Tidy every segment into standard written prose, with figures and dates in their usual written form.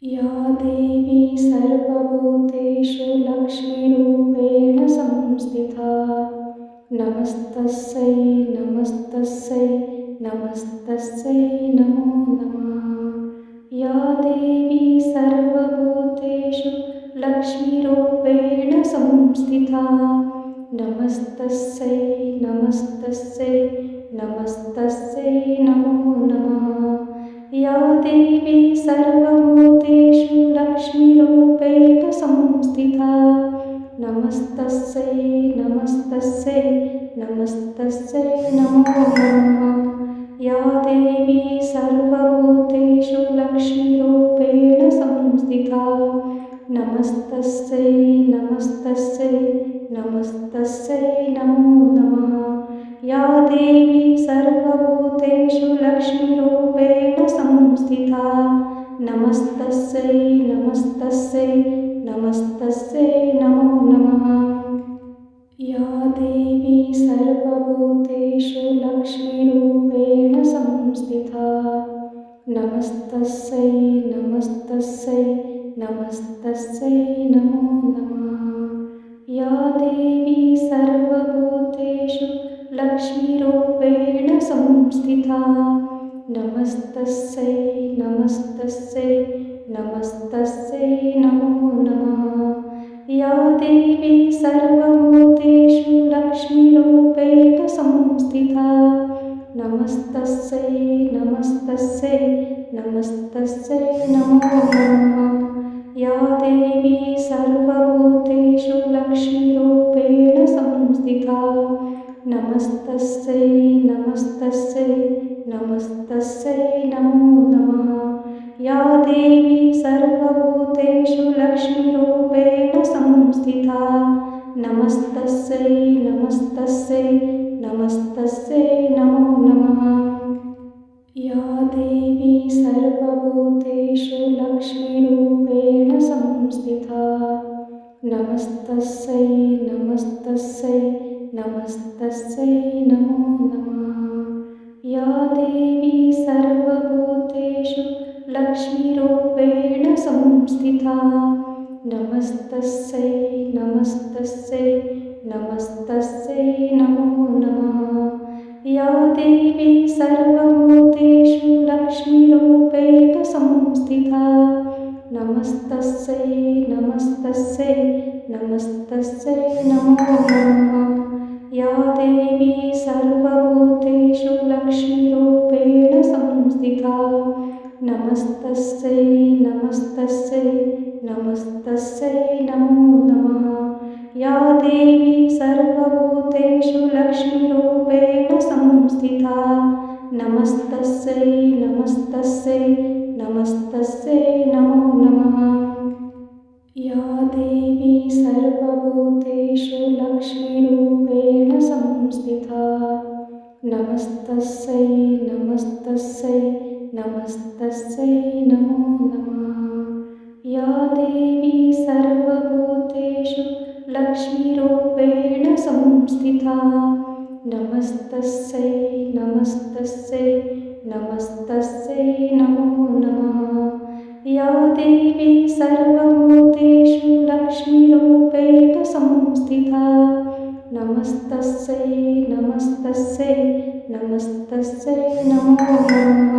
या देवी सर्वभूतेषु लक्ष्मीरूपेण संस्थिता नमस्तस्यै नमस्तस्यै नमस्तस्यै नमो नमः। या देवी सर्वभूतेषु लक्ष्मीरूपेण संस्थिता नमस्तस्यै नमस्तस्यै नमस्तस्यै नमो नमः। या देवी सर्वभूतेषु लक्ष्मीरूपेण संस्थिता नमस्तस्यै नमस्तस्यै नमस्तस्यै नमो नमः। या देवी सर्वभूतेषु लक्ष्मीरूपेण संस्थिता नमस्तस्यै नमस्तस्यै नमस्तस्यै नमो नमः। या देवी सर्वभूतेषु लक्ष्मीरूपेण संस्थिता नमस्तस्यै नमस्तस्यै नमस्तस्यै नमो नमः। या देवी सर्वभूतेषु लक्ष्मीरूपेण संस्थिता नमस्तस्यै नमस्तस्यै नमस्तस्यै नमो नमः। या देवी सर्वभूतेषु लक्ष्मीरूपेण संस्थिता नमस्तस्यै नमस्तस्यै नमस्तस्यै नमो नमः। या देवी सर्वभूतेषु लक्ष्मीरूपेण संस्थिता नमस्तस्यै नमस्तस्यै नमस्तस्यै नमो नमः। या देवी सर्वभूतेषु लक्ष्मीरूपेण संस्थिता नमस्तस्यै नमस्तस्यै नमस्तस्यै नमो नमः। या देवी सर्वभूतेषु लक्ष्मीरूपेण संस्थिता नमस्तस्यै नमस्तस्यै नमस्तस्यै नमो नमः। या देवी सर्वभूतेषु लक्ष्मीरूपेण संस्थिता नमस्तस्यै नमस्तस्यै नमस्तस्यै नमो नमः। या देवी सर्वभूतेषु लक्ष्मीरूपेण संस्थिता नमस्तस्यै नमस्तस्यै नमस्तस्यै नमो नमः। या देवी सर्वभूतेषु लक्ष्मीरूपेण संस्थिता नमस्तस्यै नमस्तस्यै नमस्तस्यै नमो नमः। या देवी सर्वभूतेषु लक्ष्मीरूपेण संस्थिता नमस्तस्यै नमस्तस्यै नमस्तस्यै नमो नमः। या देवी सर्वभूतेषु लक्ष्मीरूपेण संस्थिता नमस्तस्यै नमस्तस्यै नमस्तस्यै नमो नमः। या देवी सर्वभूतेषु लक्ष्मीरूपेण संस्थिता नमस्तस्यै नमस्तस्यै नमस्तस्यै नमो नमः। या देवी सर्वभूतेषु लक्ष्मीरूपेण संस्थिता नमस्तस्यै नमस्तस्यै नमस्तस्यै नमो नमः। या देवी सर्वभूतेषु लक्ष्मीरूपेण संस्थिता नमस्तस्यै नमस्तस्यै नमस्तस्यै नमो नमः।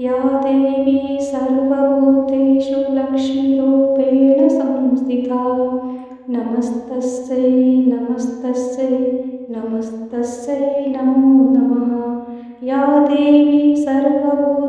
या देवी सर्वभूतेषु लक्ष्मीरूपेण संस्थिता नमस्तस्यै नमस्तस्यै नमस्तस्यै नमो नमः। या देवी सर्वभूतेषु